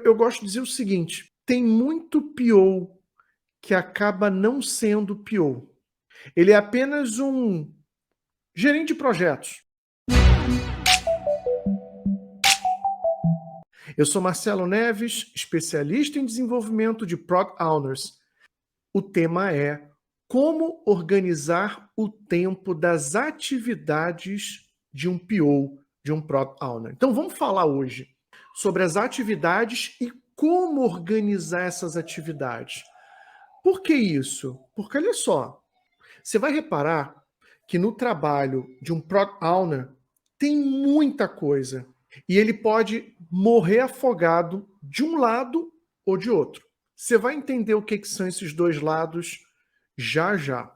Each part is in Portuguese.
Eu gosto de dizer o seguinte: tem muito PO que acaba não sendo PO. Ele é apenas um gerente de projetos. Eu sou Marcelo Neves, especialista em desenvolvimento de Product Owners. O tema é como organizar o tempo das atividades de um PO, de um Product Owner. Então vamos falar hoje sobre as atividades e como organizar essas atividades. Por que isso? Porque olha só, você vai reparar que no trabalho de um Product Owner tem muita coisa e ele pode morrer afogado de um lado ou de outro. Você vai entender o que são esses dois lados já já.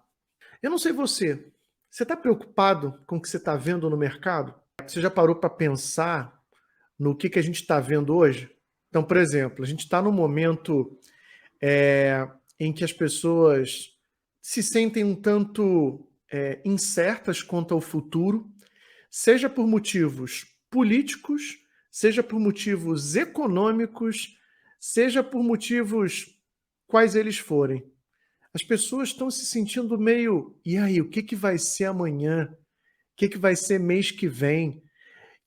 Eu não sei você está preocupado com o que você está vendo no mercado? Você já parou para pensar no que a gente está vendo hoje? Então, por exemplo, a gente está num momento em que as pessoas se sentem um tanto incertas quanto ao futuro, seja por motivos políticos, seja por motivos econômicos, seja por motivos quais eles forem. As pessoas estão se sentindo meio, e aí, o que vai ser amanhã? O que vai ser mês que vem?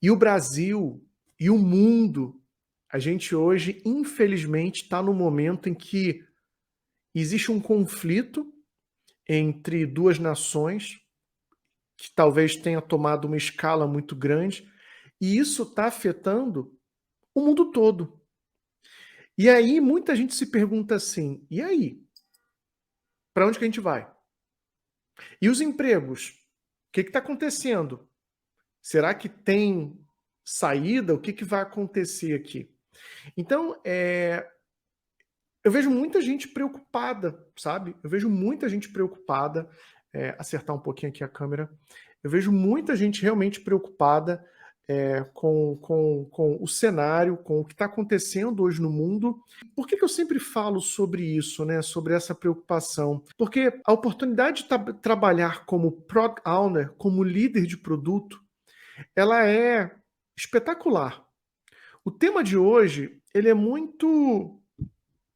E o Brasil e o mundo, a gente hoje, infelizmente, está no momento em que existe um conflito entre duas nações que talvez tenha tomado uma escala muito grande, e isso está afetando o mundo todo. E aí muita gente se pergunta assim, e aí? Para onde que a gente vai? E os empregos? O que está acontecendo? Será que tem saída? O que vai acontecer aqui? Então, eu vejo muita gente preocupada, sabe? Eu vejo muita gente preocupada, acertar um pouquinho aqui a câmera, eu vejo muita gente realmente preocupada com o cenário, com o que está acontecendo hoje no mundo. Por que eu sempre falo sobre isso, né? Sobre essa preocupação? Porque a oportunidade de trabalhar como Product Owner, como líder de produto, ela é espetacular. O tema de hoje, ele é muito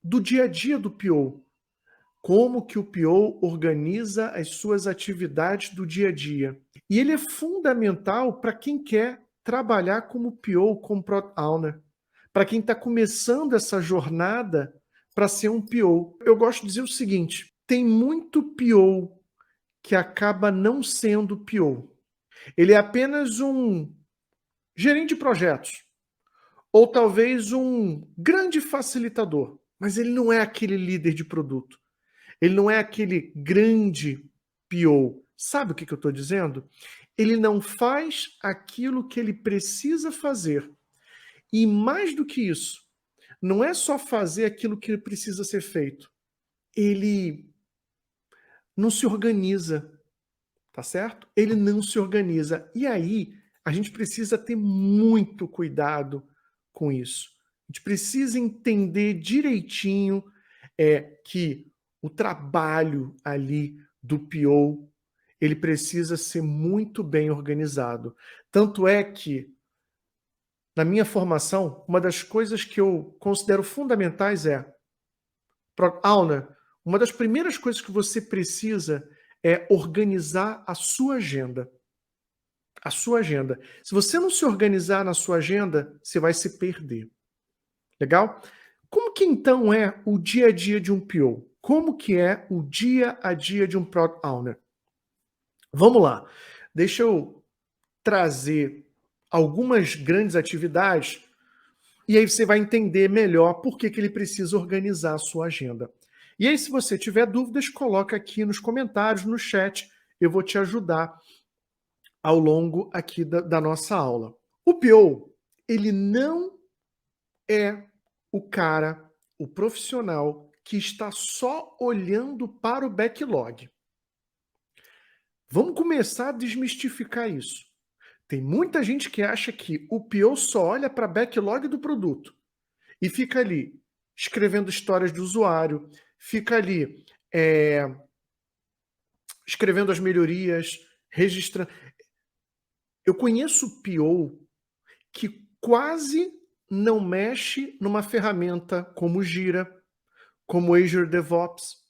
do dia a dia do PO. Como que o PO organiza as suas atividades do dia a dia. E ele é fundamental para quem quer trabalhar como PO, como Product Owner. Para quem está começando essa jornada para ser um PO. Eu gosto de dizer o seguinte, tem muito PO que acaba não sendo PO. Ele é apenas um gerente de projetos. Ou talvez um grande facilitador. Mas ele não é aquele líder de produto. Ele não é aquele grande PO. Sabe o que eu estou dizendo? Ele não faz aquilo que ele precisa fazer. E mais do que isso, não é só fazer aquilo que precisa ser feito. Ele não se organiza, tá certo? Ele não se organiza. E aí, a gente precisa ter muito cuidado com isso. A gente precisa entender direitinho que o trabalho ali do PO, ele precisa ser muito bem organizado. Tanto é que, na minha formação, uma das coisas que eu considero fundamentais Auna, uma das primeiras coisas que você precisa é organizar a sua agenda. A sua agenda. Se você não se organizar na sua agenda, você vai se perder. Legal? Como que então é o dia a dia de um PO? Como que é o dia a dia de um Product Owner? Vamos lá. Deixa eu trazer algumas grandes atividades e aí você vai entender melhor por que ele precisa organizar a sua agenda. E aí, se você tiver dúvidas, coloca aqui nos comentários, no chat, eu vou te ajudar ao longo aqui da nossa aula. O PO, ele não é o cara, o profissional que está só olhando para o backlog. Vamos começar a desmistificar isso. Tem muita gente que acha que o PO só olha para backlog do produto e fica ali escrevendo histórias de usuário, fica ali escrevendo as melhorias, registrando. Eu conheço PO que quase não mexe numa ferramenta como Gira, como Azure DevOps.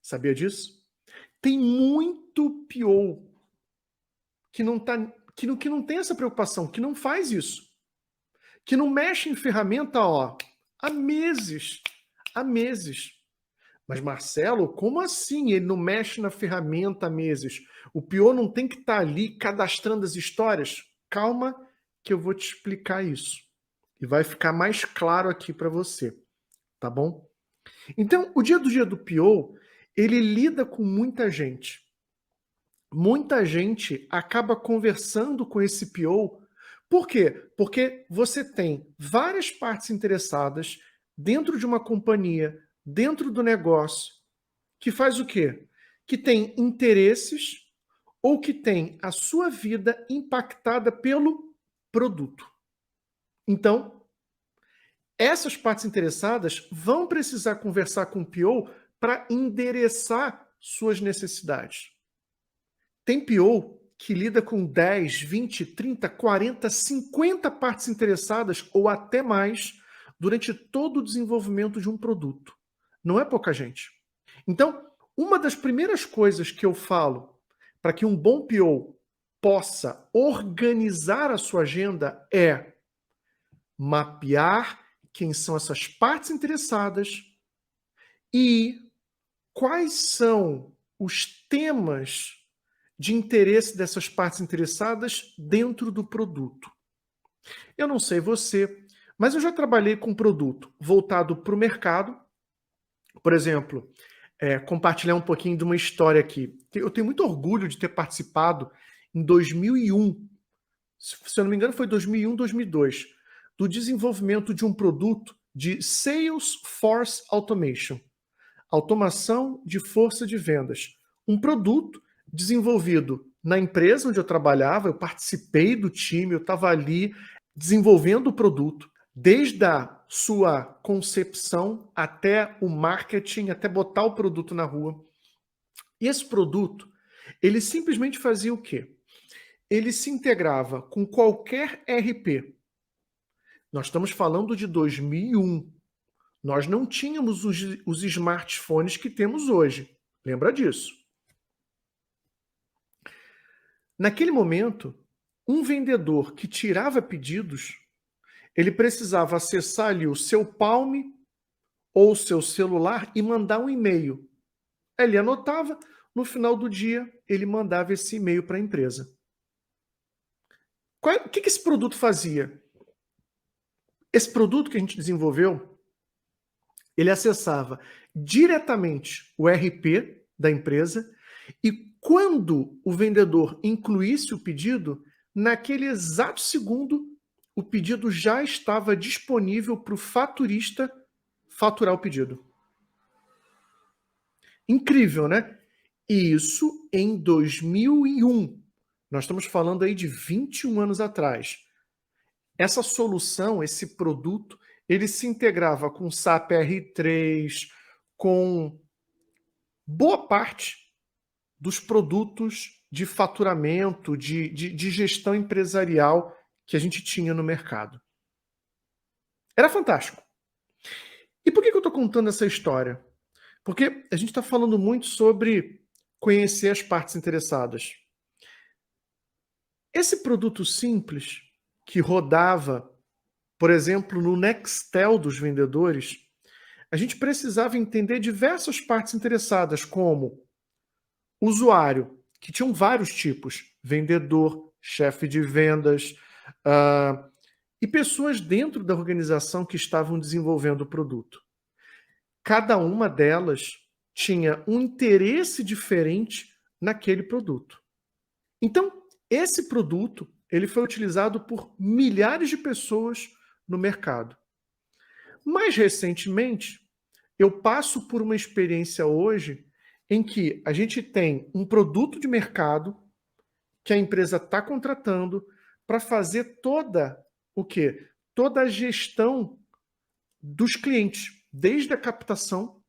Sabia disso? Tem muito PO que não tem essa preocupação, que não faz isso, que não mexe em ferramenta, há meses, há meses. Mas, Marcelo, como assim ele não mexe na ferramenta há meses? O PO não tem que estar ali cadastrando as histórias? Calma que eu vou te explicar isso. E vai ficar mais claro aqui para você, tá bom? Então, o dia do PO, ele lida com muita gente. Muita gente acaba conversando com esse PO. Por quê? Porque você tem várias partes interessadas dentro de uma companhia, dentro do negócio, que faz o quê? Que tem interesses ou que tem a sua vida impactada pelo produto. Então, essas partes interessadas vão precisar conversar com o PO para endereçar suas necessidades. Tem PO que lida com 10, 20, 30, 40, 50 partes interessadas ou até mais durante todo o desenvolvimento de um produto. Não é pouca gente. Então, uma das primeiras coisas que eu falo para que um bom PO possa organizar a sua agenda é mapear quem são essas partes interessadas e quais são os temas de interesse dessas partes interessadas dentro do produto. Eu não sei você, mas eu já trabalhei com produto voltado para o mercado. Por exemplo, compartilhar um pouquinho de uma história aqui. Eu tenho muito orgulho de ter participado em 2001, se eu não me engano foi 2001, 2002, do desenvolvimento de um produto de Salesforce Automation, automação de força de vendas. Um produto desenvolvido na empresa onde eu trabalhava, eu participei do time, eu estava ali desenvolvendo o produto, desde a sua concepção até o marketing, até botar o produto na rua. E esse produto, ele simplesmente fazia o quê? Ele se integrava com qualquer ERP. Nós estamos falando de 2001. Nós não tínhamos os smartphones que temos hoje. Lembra disso? Naquele momento, um vendedor que tirava pedidos, ele precisava acessar ali o seu Palm ou o seu celular e mandar um e-mail. Ele anotava, no final do dia, ele mandava esse e-mail para a empresa. O que esse produto fazia? Esse produto que a gente desenvolveu, ele acessava diretamente o RP da empresa e quando o vendedor incluísse o pedido, naquele exato segundo, o pedido já estava disponível para o faturista faturar o pedido. Incrível, né? Isso em 2001. Nós estamos falando aí de 21 anos atrás. Essa solução, esse produto, ele se integrava com SAP R3, com boa parte dos produtos de faturamento, de gestão empresarial que a gente tinha no mercado. Era fantástico. E por que eu estou contando essa história? Porque a gente está falando muito sobre conhecer as partes interessadas. Esse produto simples que rodava, por exemplo, no Nextel dos vendedores, a gente precisava entender diversas partes interessadas, como usuário, que tinham vários tipos, vendedor, chefe de vendas, e pessoas dentro da organização que estavam desenvolvendo o produto. Cada uma delas tinha um interesse diferente naquele produto. Então, esse produto ele foi utilizado por milhares de pessoas no mercado. Mais recentemente, eu passo por uma experiência hoje em que a gente tem um produto de mercado que a empresa está contratando para fazer toda o quê? Toda a gestão dos clientes, desde a captação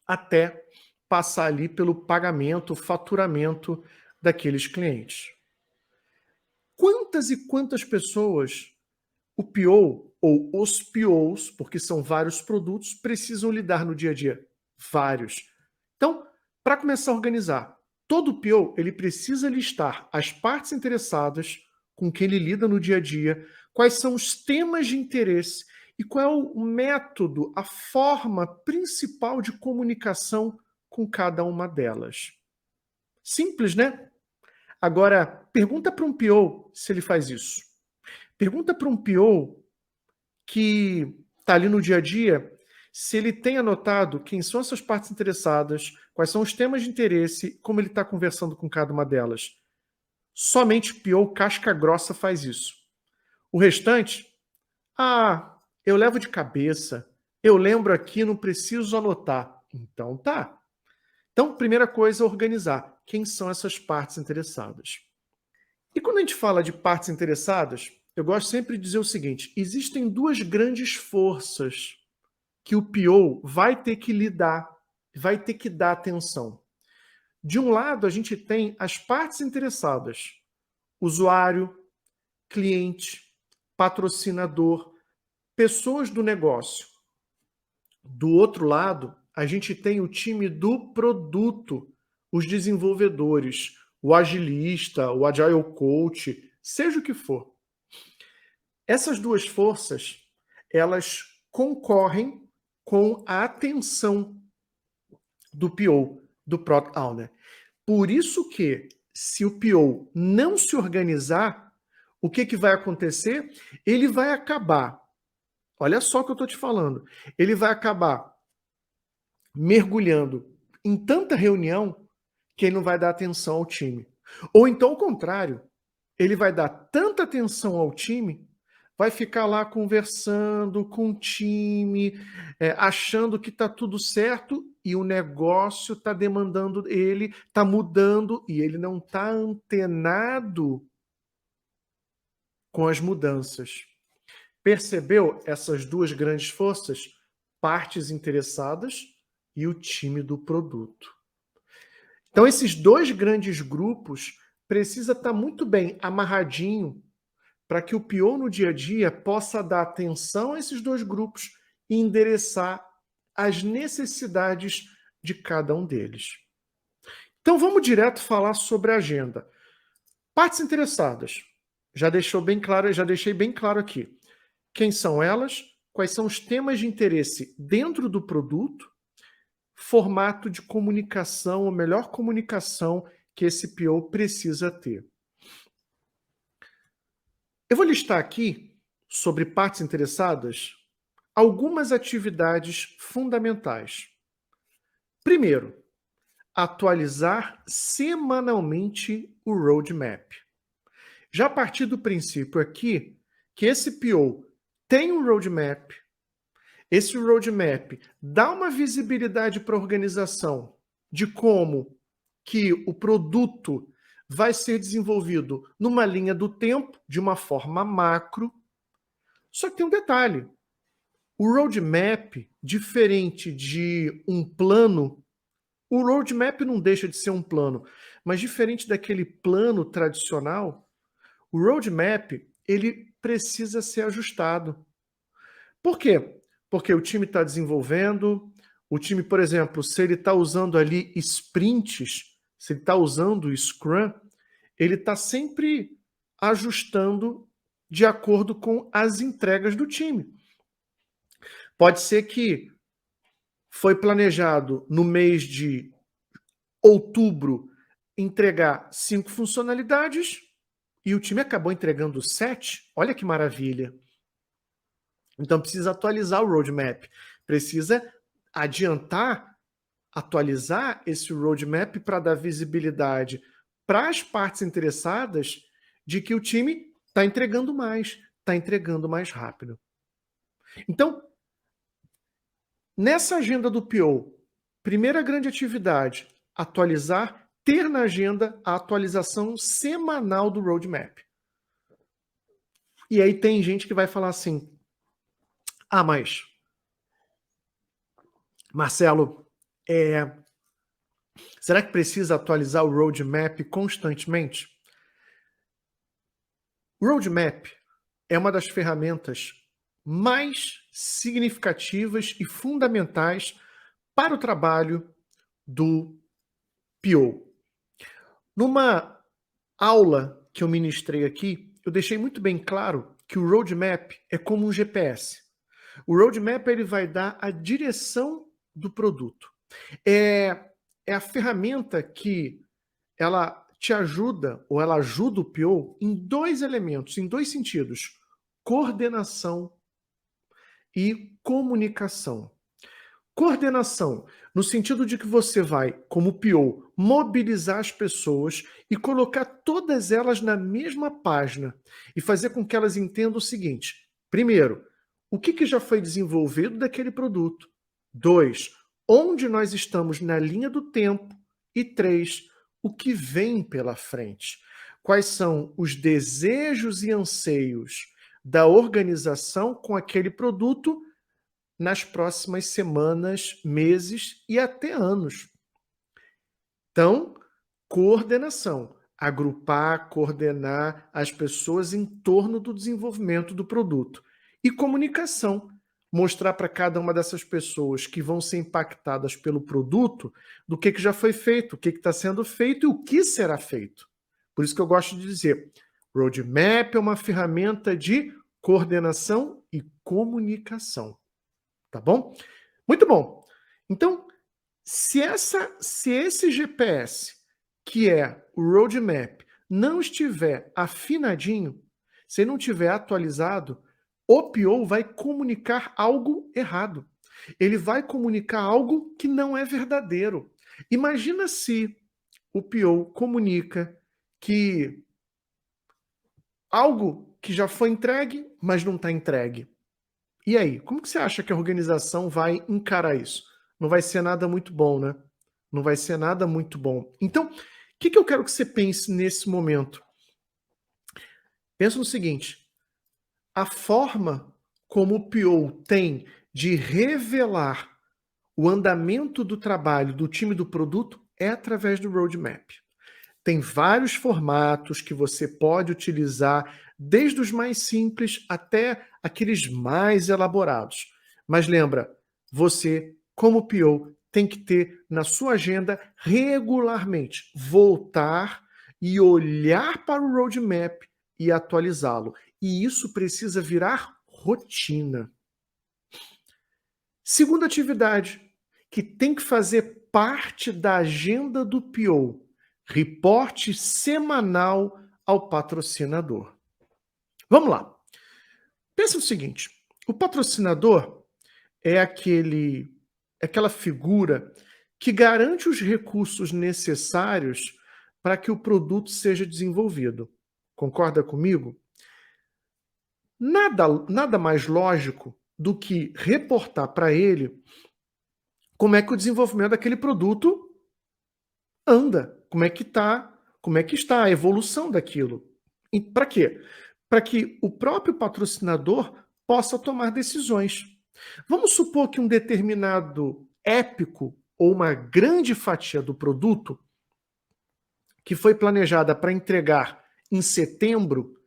até passar ali pelo pagamento, faturamento daqueles clientes. Quantas e quantas pessoas o PO ou os POs, porque são vários produtos, precisam lidar no dia a dia? Vários. Então, para começar a organizar, todo PO ele precisa listar as partes interessadas com quem ele lida no dia a dia, quais são os temas de interesse e qual é o método, a forma principal de comunicação com cada uma delas. Simples, né? Agora, pergunta para um PO se ele faz isso. Pergunta para um PO que está ali no dia a dia se ele tem anotado quem são essas partes interessadas, quais são os temas de interesse, como ele está conversando com cada uma delas. Somente o PO casca grossa faz isso. O restante, eu levo de cabeça, eu lembro aqui, não preciso anotar. Então tá. Então, primeira coisa, organizar. Quem são essas partes interessadas? E quando a gente fala de partes interessadas, eu gosto sempre de dizer o seguinte: existem duas grandes forças que o PO vai ter que lidar, vai ter que dar atenção. De um lado, a gente tem as partes interessadas: usuário, cliente, patrocinador, pessoas do negócio. Do outro lado, a gente tem o time do produto, os desenvolvedores, o agilista, o agile coach, seja o que for. Essas duas forças, elas concorrem com a atenção do PO, do Product Owner. Por isso que, se o PO não se organizar, o que vai acontecer? Ele vai acabar, olha só o que eu estou te falando, ele vai acabar mergulhando em tanta reunião que ele não vai dar atenção ao time. Ou então, ao contrário, ele vai dar tanta atenção ao time, vai ficar lá conversando com o time, achando que está tudo certo e o negócio está demandando ele, está mudando e ele não está antenado com as mudanças. Percebeu essas duas grandes forças? Partes interessadas e o time do produto. Então, esses dois grandes grupos precisam estar muito bem amarradinho para que o PO no dia a dia possa dar atenção a esses dois grupos e endereçar as necessidades de cada um deles. Então, vamos direto falar sobre a agenda. Partes interessadas. Já deixei bem claro aqui. Quem são elas? Quais são os temas de interesse dentro do produto? Formato de comunicação, a melhor comunicação que esse PO precisa ter. Eu vou listar aqui, sobre partes interessadas, algumas atividades fundamentais. Primeiro, atualizar semanalmente o roadmap. Já a partir do princípio aqui que esse PO tem um roadmap, esse roadmap dá uma visibilidade para a organização de como que o produto vai ser desenvolvido numa linha do tempo, de uma forma macro. Só que tem um detalhe. O roadmap, diferente de um plano, o roadmap não deixa de ser um plano, mas diferente daquele plano tradicional, o roadmap ele precisa ser ajustado. Por quê? Porque o time está desenvolvendo, o time, por exemplo, se ele está usando ali sprints, se ele está usando o Scrum, ele está sempre ajustando de acordo com as entregas do time. Pode ser que foi planejado no mês de outubro entregar 5 funcionalidades e o time acabou entregando 7. Olha que maravilha. Então precisa atualizar o roadmap, precisa adiantar, atualizar esse roadmap para dar visibilidade para as partes interessadas de que o time está entregando mais rápido. Então, nessa agenda do PO, primeira grande atividade, atualizar, ter na agenda a atualização semanal do roadmap. E aí tem gente que vai falar assim, mas Marcelo, será que precisa atualizar o roadmap constantemente? O roadmap é uma das ferramentas mais significativas e fundamentais para o trabalho do PO. Numa aula que eu ministrei aqui, eu deixei muito bem claro que o roadmap é como um GPS. O roadmap ele vai dar a direção do produto. É a ferramenta que ela te ajuda, ou ela ajuda o PO em dois elementos, em dois sentidos: coordenação e comunicação. Coordenação, no sentido de que você vai, como PO, mobilizar as pessoas e colocar todas elas na mesma página e fazer com que elas entendam o seguinte: primeiro, o que já foi desenvolvido daquele produto. 2, onde nós estamos na linha do tempo. E 3, o que vem pela frente. Quais são os desejos e anseios da organização com aquele produto nas próximas semanas, meses e até anos. Então, coordenação. Agrupar, coordenar as pessoas em torno do desenvolvimento do produto. E comunicação. Mostrar para cada uma dessas pessoas que vão ser impactadas pelo produto do que já foi feito, o que está sendo feito e o que será feito. Por isso que eu gosto de dizer, roadmap é uma ferramenta de coordenação e comunicação. Tá bom? Muito bom. Então, se esse GPS, que é o roadmap, não estiver afinadinho, se não estiver atualizado, o PO vai comunicar algo errado. Ele vai comunicar algo que não é verdadeiro. Imagina se o PO comunica que algo que já foi entregue, mas não está entregue. E aí, como que você acha que a organização vai encarar isso? Não vai ser nada muito bom, né? Não vai ser nada muito bom. Então, o que eu quero que você pense nesse momento? Pensa no seguinte: a forma como o PO tem de revelar o andamento do trabalho do time do produto é através do roadmap. Tem vários formatos que você pode utilizar, desde os mais simples até aqueles mais elaborados. Mas lembra, você, como PO, tem que ter na sua agenda regularmente, voltar e olhar para o roadmap e atualizá-lo. E isso precisa virar rotina. Segunda atividade, que tem que fazer parte da agenda do PO, reporte semanal ao patrocinador. Vamos lá. Pensa o seguinte, o patrocinador é aquela figura que garante os recursos necessários para que o produto seja desenvolvido. Concorda comigo? Nada mais lógico do que reportar para ele como é que o desenvolvimento daquele produto anda, como é que está a evolução daquilo. Para quê? Para que o próprio patrocinador possa tomar decisões. Vamos supor que um determinado épico ou uma grande fatia do produto que foi planejada para entregar em setembro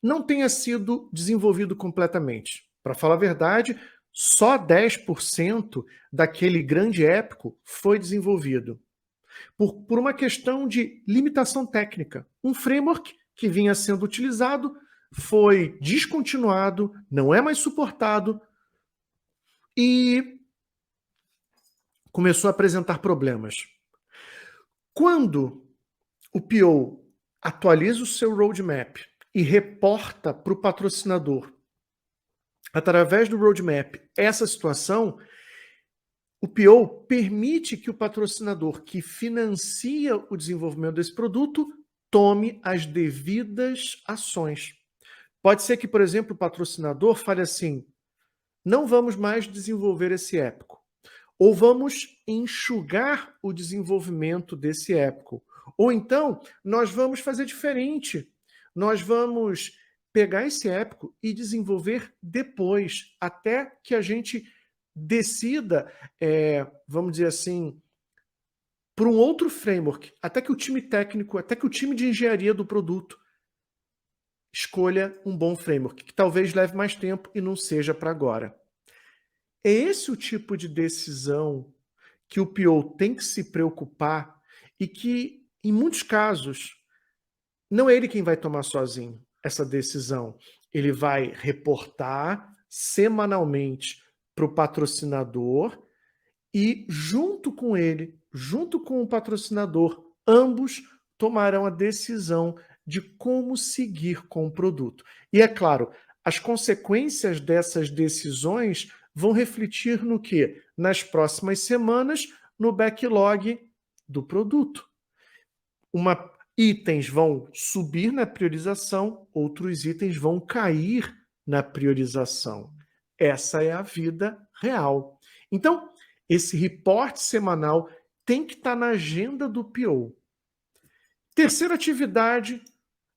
não tenha sido desenvolvido completamente. Para falar a verdade, só 10% daquele grande épico foi desenvolvido. Por uma questão de limitação técnica. Um framework que vinha sendo utilizado foi descontinuado, não é mais suportado e começou a apresentar problemas. Quando o PO atualiza o seu roadmap e reporta para o patrocinador, através do roadmap, essa situação, o PO permite que o patrocinador que financia o desenvolvimento desse produto tome as devidas ações. Pode ser que, por exemplo, o patrocinador fale assim: não vamos mais desenvolver esse épico, ou vamos enxugar o desenvolvimento desse épico, ou então nós vamos fazer diferente, nós vamos pegar esse épico e desenvolver depois, até que a gente decida, vamos dizer assim, por um outro framework, até que o time técnico, até que o time de engenharia do produto escolha um bom framework, que talvez leve mais tempo e não seja para agora. É esse o tipo de decisão que o PO tem que se preocupar e que, em muitos casos, não é ele quem vai tomar sozinho essa decisão. Ele vai reportar semanalmente para o patrocinador e, junto com ele, junto com o patrocinador, ambos tomarão a decisão de como seguir com o produto. E é claro, as consequências dessas decisões vão refletir no quê? Nas próximas semanas, no backlog do produto. Itens vão subir na priorização, outros itens vão cair na priorização. Essa é a vida real. Então, esse reporte semanal tem que estar na agenda do PO. Terceira atividade,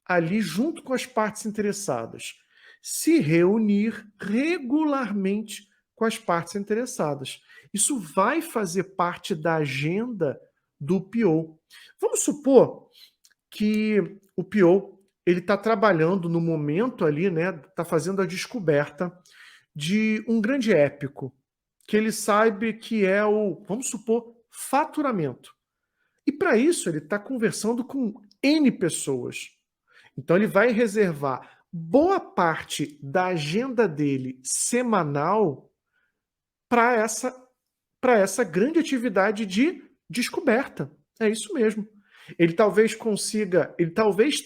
ali junto com as partes interessadas, se reunir regularmente com as partes interessadas. Isso vai fazer parte da agenda do PO. Vamos supor que o PO ele está trabalhando no momento ali, né? Está fazendo a descoberta de um grande épico, que ele sabe que é o, vamos supor, faturamento. E para isso ele está conversando com N pessoas. Então ele vai reservar boa parte da agenda dele semanal para essa grande atividade de descoberta. É isso mesmo. Ele talvez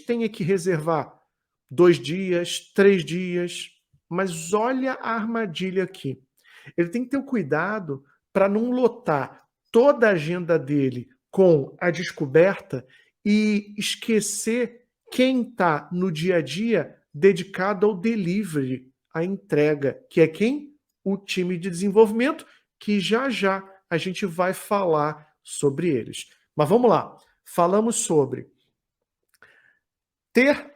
tenha que reservar 2 dias, 3 dias, mas olha a armadilha aqui. Ele tem que ter o cuidado para não lotar toda a agenda dele com a descoberta e esquecer quem está no dia a dia dedicado ao delivery, à entrega, que é quem? O time de desenvolvimento, que já já a gente vai falar sobre eles. Mas vamos lá. Falamos sobre ter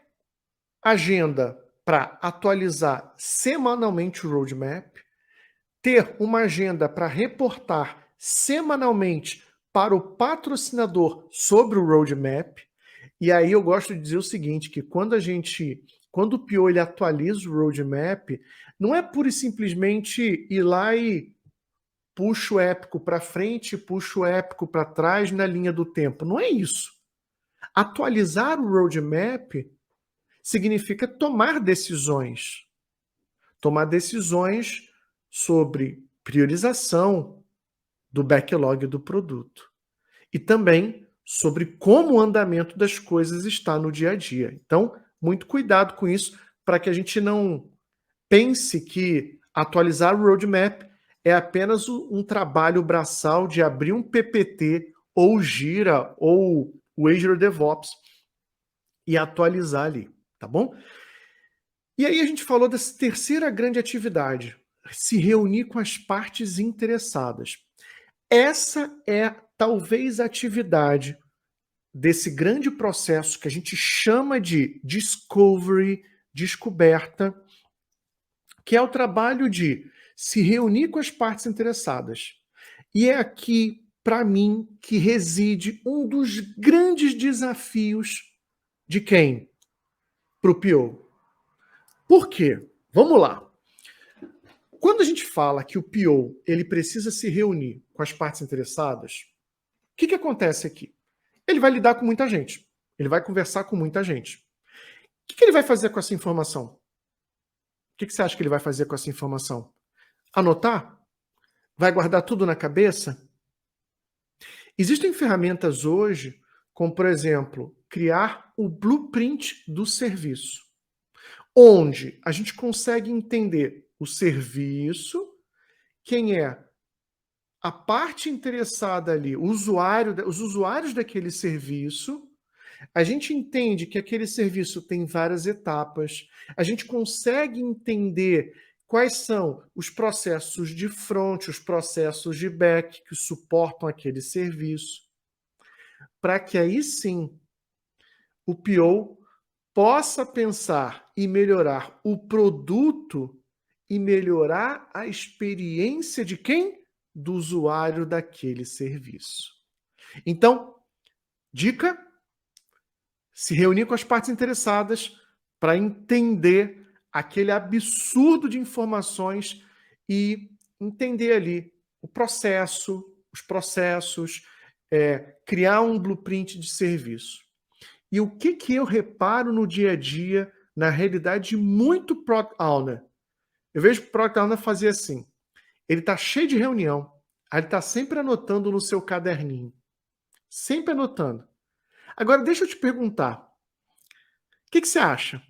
agenda para atualizar semanalmente o roadmap, ter uma agenda para reportar semanalmente para o patrocinador sobre o roadmap. E aí eu gosto de dizer o seguinte, que quando o PO ele atualiza o roadmap, não é pura e simplesmente ir lá e puxa o épico para frente, puxa o épico para trás na linha do tempo. Não é isso. Atualizar o roadmap significa tomar decisões. Tomar decisões sobre priorização do backlog do produto. E também sobre como o andamento das coisas está no dia a dia. Então, muito cuidado com isso, para que a gente não pense que atualizar o roadmap é apenas um trabalho braçal de abrir um PPT ou Gira ou o Azure DevOps e atualizar ali, tá bom? E aí a gente falou dessa terceira grande atividade, se reunir com as partes interessadas. Essa é talvez a atividade desse grande processo que a gente chama de discovery, descoberta, que é o trabalho de se reunir com as partes interessadas. E é aqui, para mim, que reside um dos grandes desafios de quem? Para o PO. Por quê? Vamos lá. Quando a gente fala que o PO ele precisa se reunir com as partes interessadas, o que acontece aqui? Ele vai lidar com muita gente. Ele vai conversar com muita gente. O que ele vai fazer com essa informação? O que você acha que ele vai fazer com essa informação? Anotar? Vai guardar tudo na cabeça? Existem ferramentas hoje, como, por exemplo, criar o blueprint do serviço, onde a gente consegue entender o serviço, quem é a parte interessada ali, os usuários daquele serviço. A gente entende que aquele serviço tem várias etapas, a gente consegue entender quais são os processos de front, os processos de back que suportam aquele serviço, para que aí sim o PO possa pensar e melhorar o produto e melhorar a experiência de quem? Do usuário daquele serviço. Então, dica: se reunir com as partes interessadas para entender aquele absurdo de informações e entender ali o processo, os processos, criar um blueprint de serviço. E o que eu reparo no dia a dia, na realidade, de muito Product Owner? Eu vejo que o Product Owner fazer assim, ele está cheio de reunião, aí ele está sempre anotando no seu caderninho. Sempre anotando. Agora, deixa eu te perguntar, o que você acha?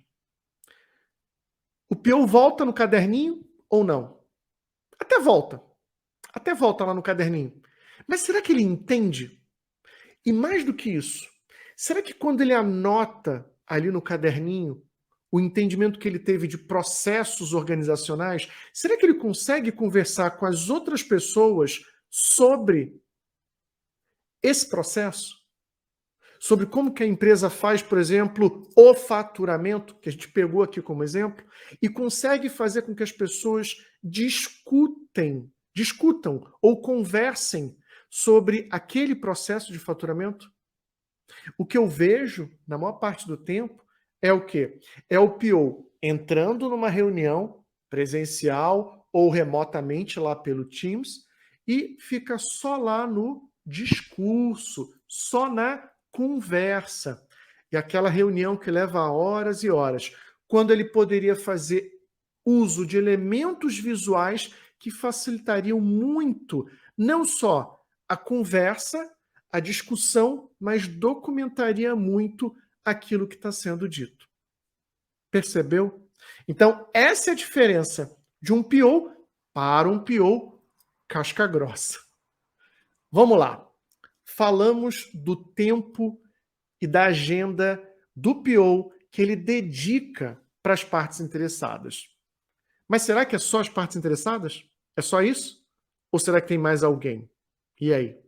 O PO volta no caderninho ou não? Até volta lá no caderninho. Mas será que ele entende? E mais do que isso, será que quando ele anota ali no caderninho o entendimento que ele teve de processos organizacionais, será que ele consegue conversar com as outras pessoas sobre esse processo? Sobre como que a empresa faz, por exemplo, o faturamento, que a gente pegou aqui como exemplo, e consegue fazer com que as pessoas discutam ou conversem sobre aquele processo de faturamento? O que eu vejo, na maior parte do tempo, é o quê? É o PO entrando numa reunião presencial ou remotamente lá pelo Teams e fica só lá no discurso, só na conversa. E aquela reunião que leva horas e horas, quando ele poderia fazer uso de elementos visuais que facilitariam muito, não só a conversa, a discussão, mas documentaria muito aquilo que está sendo dito. Percebeu? Então, essa é a diferença de um PO para um PO casca grossa. Vamos lá. Falamos do tempo e da agenda do PO que ele dedica para as partes interessadas. Mas será que é só as partes interessadas? É só isso? Ou será que tem mais alguém? E aí?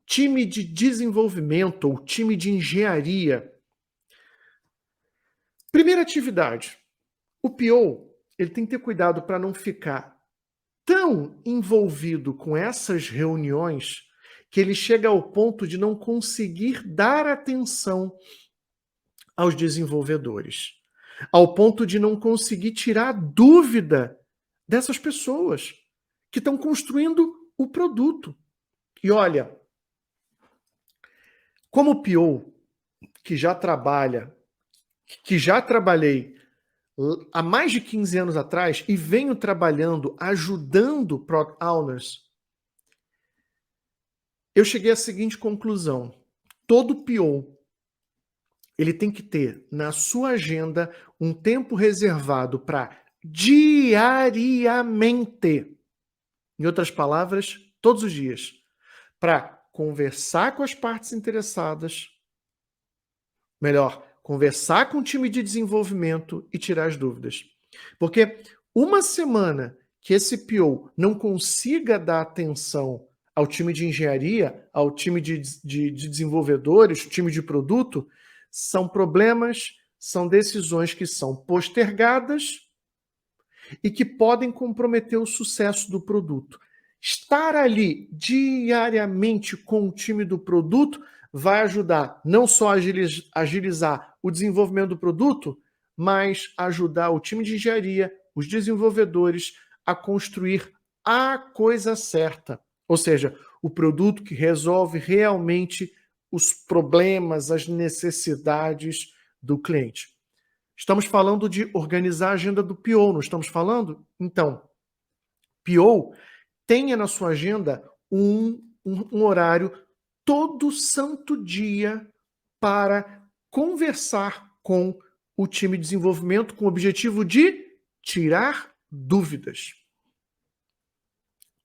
Time de desenvolvimento ou time de engenharia. Primeira atividade. O PO, ele tem que ter cuidado para não ficar tão envolvido com essas reuniões que ele chega ao ponto de não conseguir dar atenção aos desenvolvedores, ao ponto de não conseguir tirar dúvida dessas pessoas que estão construindo o produto. E olha, como PO, que já trabalhei há mais de 15 anos atrás e venho trabalhando, ajudando Product Owners, eu cheguei à seguinte conclusão. Todo PO, ele tem que ter na sua agenda um tempo reservado para diariamente, em outras palavras, todos os dias, para conversar com as partes interessadas, melhor, conversar com o time de desenvolvimento e tirar as dúvidas. Porque uma semana que esse PO não consiga dar atenção ao time de engenharia, ao time de desenvolvedores, time de produto, são problemas, são decisões que são postergadas e que podem comprometer o sucesso do produto. Estar ali diariamente com o time do produto vai ajudar não só a agilizar o desenvolvimento do produto, mas ajudar o time de engenharia, os desenvolvedores, a construir a coisa certa. Ou seja, o produto que resolve realmente os problemas, as necessidades do cliente. Estamos falando de organizar a agenda do PO, não estamos falando? Então, PO, tenha na sua agenda um horário todo santo dia para conversar com o time de desenvolvimento com o objetivo de tirar dúvidas.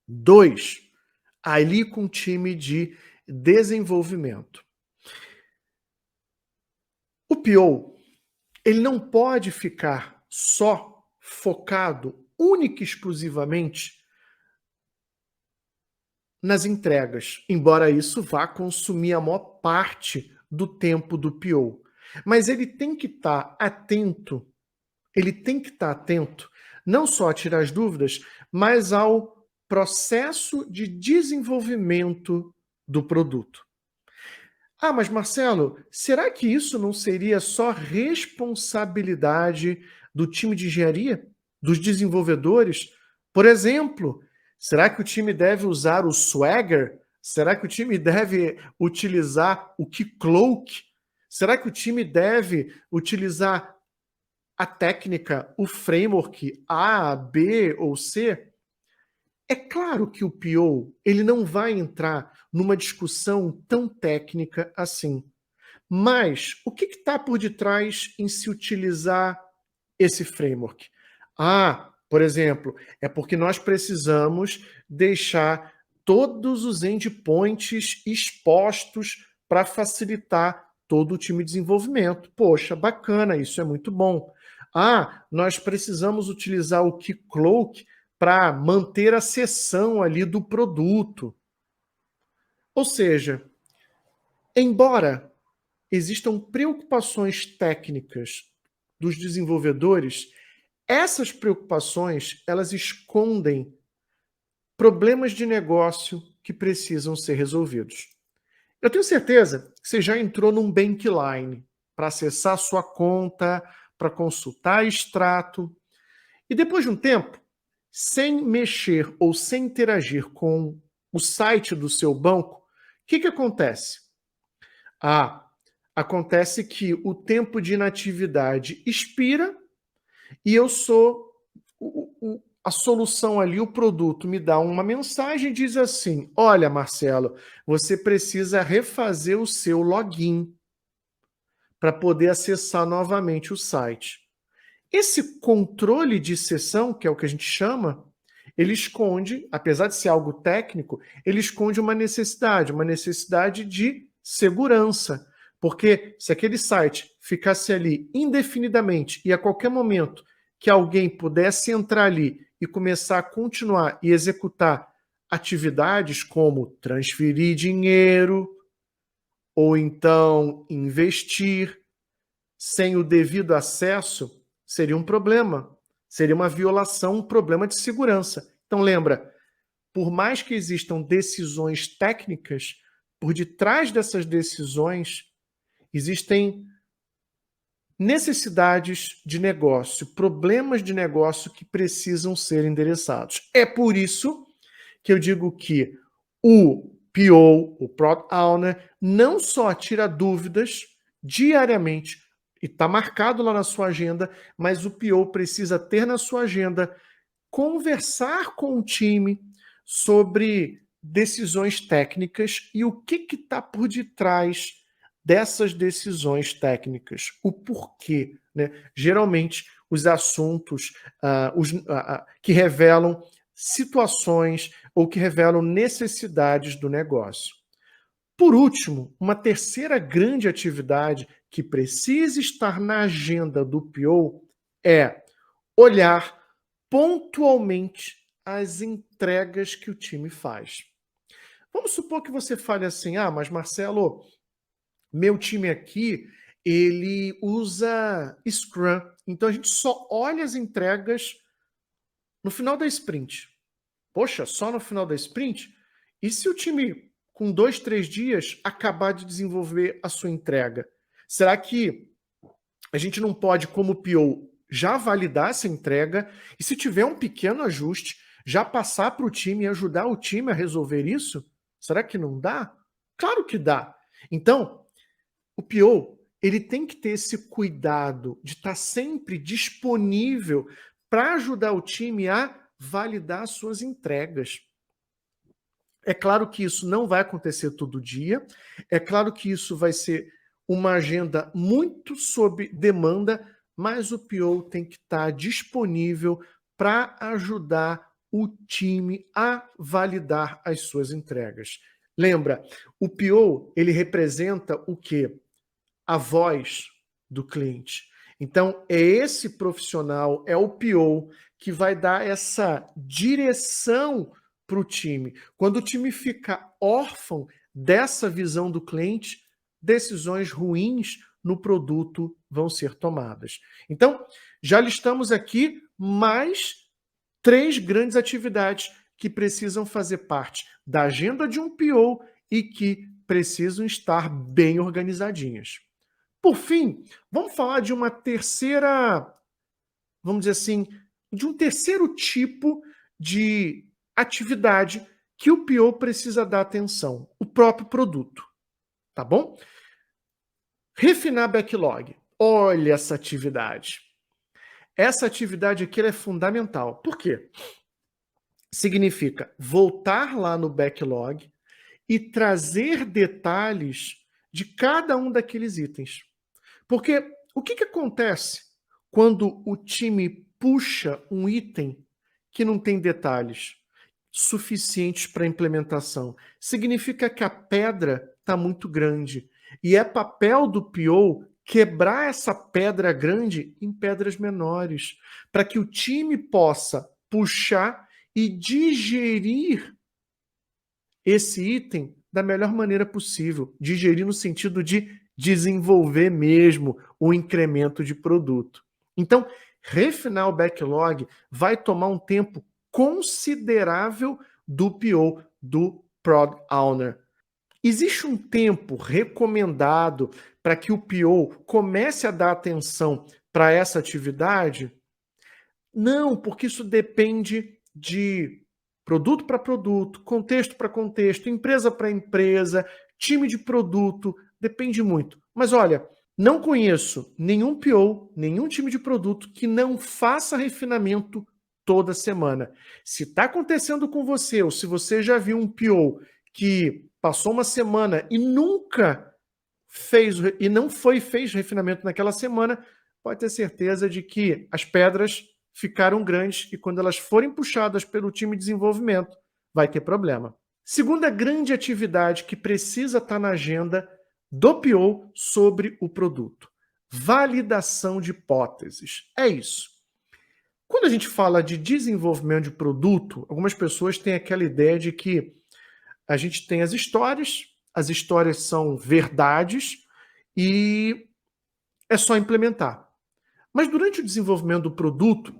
2, ali com o time de desenvolvimento. O PO, ele não pode ficar só focado única e exclusivamente nas entregas, embora isso vá consumir a maior parte do tempo do PO. Mas ele tem que estar atento, não só a tirar as dúvidas, mas ao processo de desenvolvimento do produto. Ah, mas Marcelo, será que isso não seria só responsabilidade do time de engenharia, dos desenvolvedores? Por exemplo, será que o time deve usar o Swagger? Será que o time deve utilizar o Keycloak? Será que o time deve utilizar a técnica, o framework A, B ou C? É claro que o PO ele não vai entrar numa discussão tão técnica assim. Mas o que está por detrás em se utilizar esse framework? Ah, por exemplo, é porque nós precisamos deixar todos os endpoints expostos para facilitar todo o time de desenvolvimento. Poxa, bacana, isso é muito bom. Ah, nós precisamos utilizar o Keycloak para manter a seção ali do produto. Ou seja, embora existam preocupações técnicas dos desenvolvedores, essas preocupações, elas escondem problemas de negócio que precisam ser resolvidos. Eu tenho certeza que você já entrou num Bankline para acessar sua conta, para consultar extrato, e depois de um tempo, sem mexer ou sem interagir com o site do seu banco, o que acontece? Ah, acontece que o tempo de inatividade expira e eu sou a solução ali, o produto me dá uma mensagem e diz assim: olha, Marcelo, você precisa refazer o seu login para poder acessar novamente o site. Esse controle de sessão, que é o que a gente chama, ele esconde, apesar de ser algo técnico, ele esconde uma necessidade de segurança. Porque se aquele site ficasse ali indefinidamente e a qualquer momento que alguém pudesse entrar ali e começar a continuar e executar atividades como transferir dinheiro ou então investir sem o devido acesso, seria um problema, seria uma violação, um problema de segurança. Então lembra, por mais que existam decisões técnicas, por detrás dessas decisões existem necessidades de negócio, problemas de negócio que precisam ser endereçados. É por isso que eu digo que o PO, o Product Owner, não só tira dúvidas diariamente, e está marcado lá na sua agenda, mas o PO precisa ter na sua agenda conversar com o time sobre decisões técnicas e o que está por detrás dessas decisões técnicas, o porquê. Né? Geralmente, os assuntos que revelam situações ou que revelam necessidades do negócio. Por último, uma terceira grande atividade que precisa estar na agenda do PO é olhar pontualmente as entregas que o time faz. Vamos supor que você fale assim: ah, mas Marcelo, meu time aqui, ele usa Scrum, então a gente só olha as entregas no final da sprint. Poxa, só no final da sprint? E se o time, com 2, 3 dias, acabar de desenvolver a sua entrega? Será que a gente não pode, como PO, já validar essa entrega e, se tiver um pequeno ajuste, já passar para o time e ajudar o time a resolver isso? Será que não dá? Claro que dá. Então, o PO, ele tem que ter esse cuidado de estar sempre disponível para ajudar o time a validar suas entregas. É claro que isso não vai acontecer todo dia, é claro que isso vai ser uma agenda muito sob demanda, mas o PO tem que estar disponível para ajudar o time a validar as suas entregas. Lembra, o PO, ele representa o quê? A voz do cliente. Então, é esse profissional, é o PO, que vai dar essa direção para o time. Quando o time fica órfão dessa visão do cliente, decisões ruins no produto vão ser tomadas. Então, já listamos aqui mais 3 grandes atividades que precisam fazer parte da agenda de um PO e que precisam estar bem organizadinhas. Por fim, vamos falar de uma terceira, vamos dizer assim, de um terceiro tipo de atividade que o PO precisa dar atenção, o próprio produto, tá bom? Refinar backlog. Olha essa atividade. Essa atividade aqui ela é fundamental. Por quê? Significa voltar lá no backlog e trazer detalhes de cada um daqueles itens. Porque o que acontece quando o time puxa um item que não tem detalhes suficientes para implementação? Significa que a pedra está muito grande. E é papel do PO quebrar essa pedra grande em pedras menores, para que o time possa puxar e digerir esse item da melhor maneira possível. Digerir no sentido de desenvolver mesmo o incremento de produto. Então, refinar o backlog vai tomar um tempo considerável do PO, do Product Owner. Existe um tempo recomendado para que o PO comece a dar atenção para essa atividade? Não, porque isso depende de produto para produto, contexto para contexto, empresa para empresa, time de produto, depende muito. Mas olha, não conheço nenhum PO, nenhum time de produto que não faça refinamento toda semana. Se está acontecendo com você, ou se você já viu um PO que passou uma semana e nunca fez e não fez refinamento naquela semana, pode ter certeza de que as pedras ficaram grandes e quando elas forem puxadas pelo time de desenvolvimento, vai ter problema. Segunda grande atividade que precisa estar na agenda do PO sobre o produto: validação de hipóteses. É isso. Quando a gente fala de desenvolvimento de produto, algumas pessoas têm aquela ideia de que a gente tem as histórias são verdades e é só implementar. Mas durante o desenvolvimento do produto,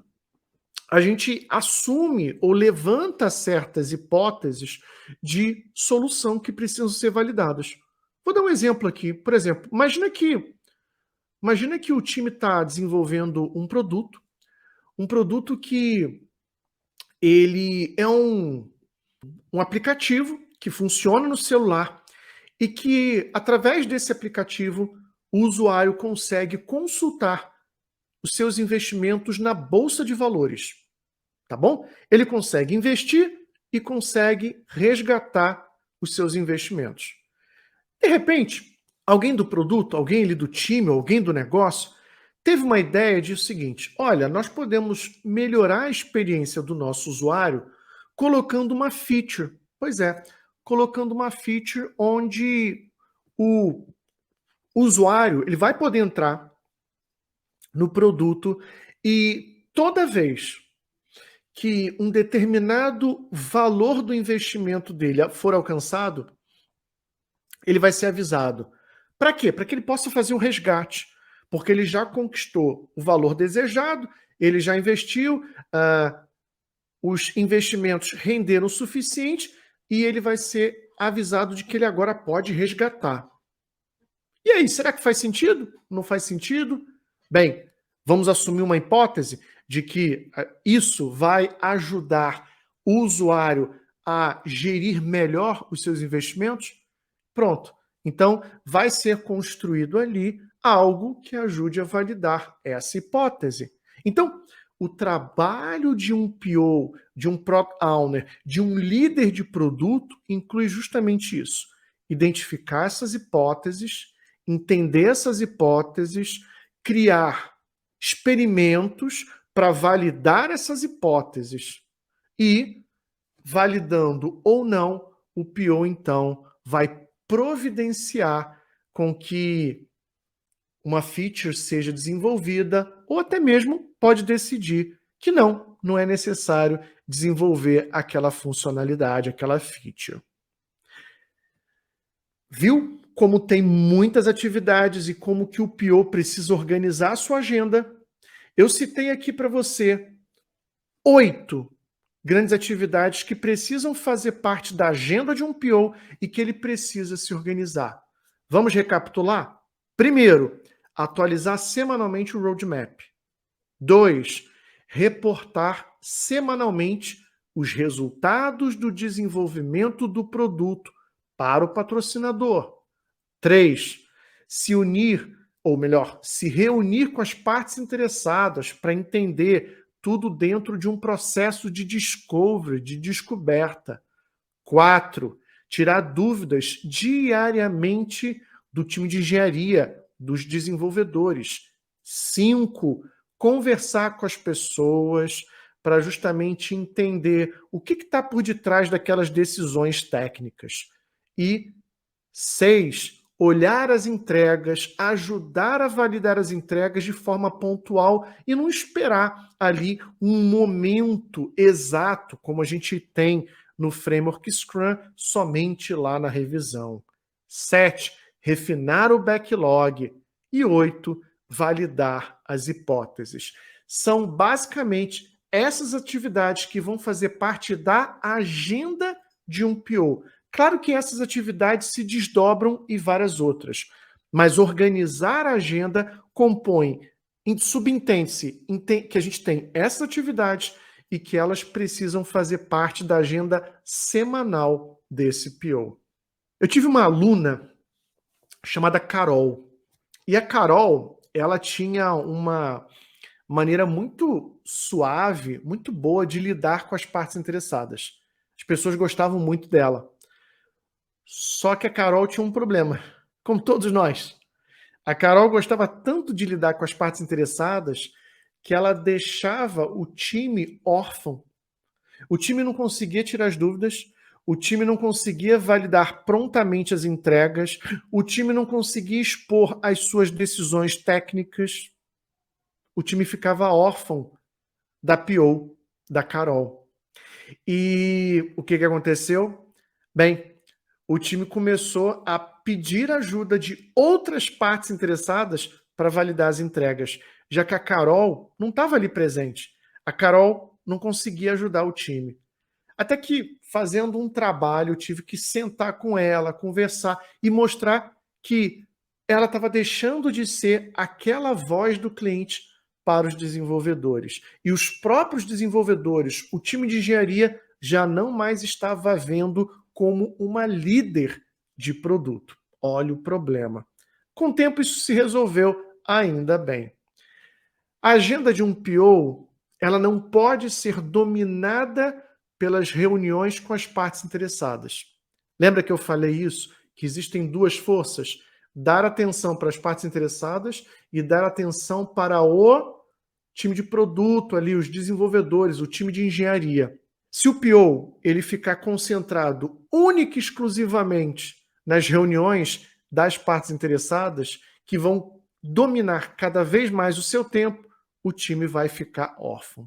a gente assume ou levanta certas hipóteses de solução que precisam ser validadas. Vou dar um exemplo aqui. Por exemplo, imagina que o time está desenvolvendo um produto que ele é um aplicativo que funciona no celular e que, através desse aplicativo, o usuário consegue consultar os seus investimentos na bolsa de valores, tá bom? Ele consegue investir e consegue resgatar os seus investimentos. De repente, alguém do produto, alguém ali do time, alguém do negócio, teve uma ideia de o seguinte: olha, nós podemos melhorar a experiência do nosso usuário colocando uma feature. Pois é, colocando uma feature onde o usuário ele vai poder entrar no produto e toda vez que um determinado valor do investimento dele for alcançado, ele vai ser avisado. Para quê? Para que ele possa fazer um resgate, porque ele já conquistou o valor desejado, ele já investiu, os investimentos renderam o suficiente e ele vai ser avisado de que ele agora pode resgatar. E aí, será que faz sentido? Não faz sentido? Bem, vamos assumir uma hipótese de que isso vai ajudar o usuário a gerir melhor os seus investimentos? Pronto. Então, vai ser construído ali algo que ajude a validar essa hipótese. Então, o trabalho de um PO, de um Product Owner, de um líder de produto, inclui justamente isso. Identificar essas hipóteses, entender essas hipóteses, criar experimentos para validar essas hipóteses. E, validando ou não, o PO, então, vai providenciar com que uma feature seja desenvolvida ou até mesmo pode decidir que não é necessário desenvolver aquela funcionalidade, aquela feature. Viu como tem muitas atividades e como que o PO precisa organizar a sua agenda? Eu citei aqui para você 8 grandes atividades que precisam fazer parte da agenda de um PO e que ele precisa se organizar. Vamos recapitular? Primeiro, atualizar semanalmente o roadmap. 2, reportar semanalmente os resultados do desenvolvimento do produto para o patrocinador. 3, se unir, ou melhor, se reunir com as partes interessadas para entender tudo dentro de um processo de discovery, de descoberta. 4, tirar dúvidas diariamente do time de engenharia, dos desenvolvedores. 5, conversar com as pessoas para justamente entender o que está por detrás daquelas decisões técnicas. E 6, olhar as entregas, ajudar a validar as entregas de forma pontual e não esperar ali um momento exato, como a gente tem no framework Scrum, somente lá na revisão. 7, refinar o backlog. E 8, validar as hipóteses. São basicamente essas atividades que vão fazer parte da agenda de um PO. Claro que essas atividades se desdobram em várias outras, mas organizar a agenda compõe, subentende-se que a gente tem essas atividades e que elas precisam fazer parte da agenda semanal desse PO. Eu tive uma aluna chamada Carol, e a Carol, ela tinha uma maneira muito suave, muito boa de lidar com as partes interessadas. As pessoas gostavam muito dela. Só que a Carol tinha um problema, como todos nós. A Carol gostava tanto de lidar com as partes interessadas que ela deixava o time órfão. O time não conseguia tirar as dúvidas, o time não conseguia validar prontamente as entregas, o time não conseguia expor as suas decisões técnicas. O time ficava órfão da PO, da Carol. E o que aconteceu? Bem, o time começou a pedir ajuda de outras partes interessadas para validar as entregas, já que a Carol não estava ali presente. A Carol não conseguia ajudar o time. Até que, fazendo um trabalho, eu tive que sentar com ela, conversar e mostrar que ela estava deixando de ser aquela voz do cliente para os desenvolvedores. E os próprios desenvolvedores, o time de engenharia, já não mais estava vendo como uma líder de produto. Olha o problema. Com o tempo isso se resolveu, ainda bem. A agenda de um PO, ela não pode ser dominada pelas reuniões com as partes interessadas. Lembra que eu falei isso? Que existem duas forças: dar atenção para as partes interessadas e dar atenção para o time de produto ali, os desenvolvedores, o time de engenharia. Se o PO ele ficar concentrado única e exclusivamente nas reuniões das partes interessadas, que vão dominar cada vez mais o seu tempo, o time vai ficar órfão.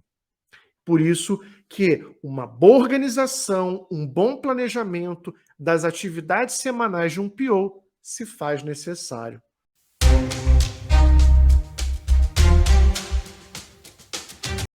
Por isso que uma boa organização, um bom planejamento das atividades semanais de um PO se faz necessário.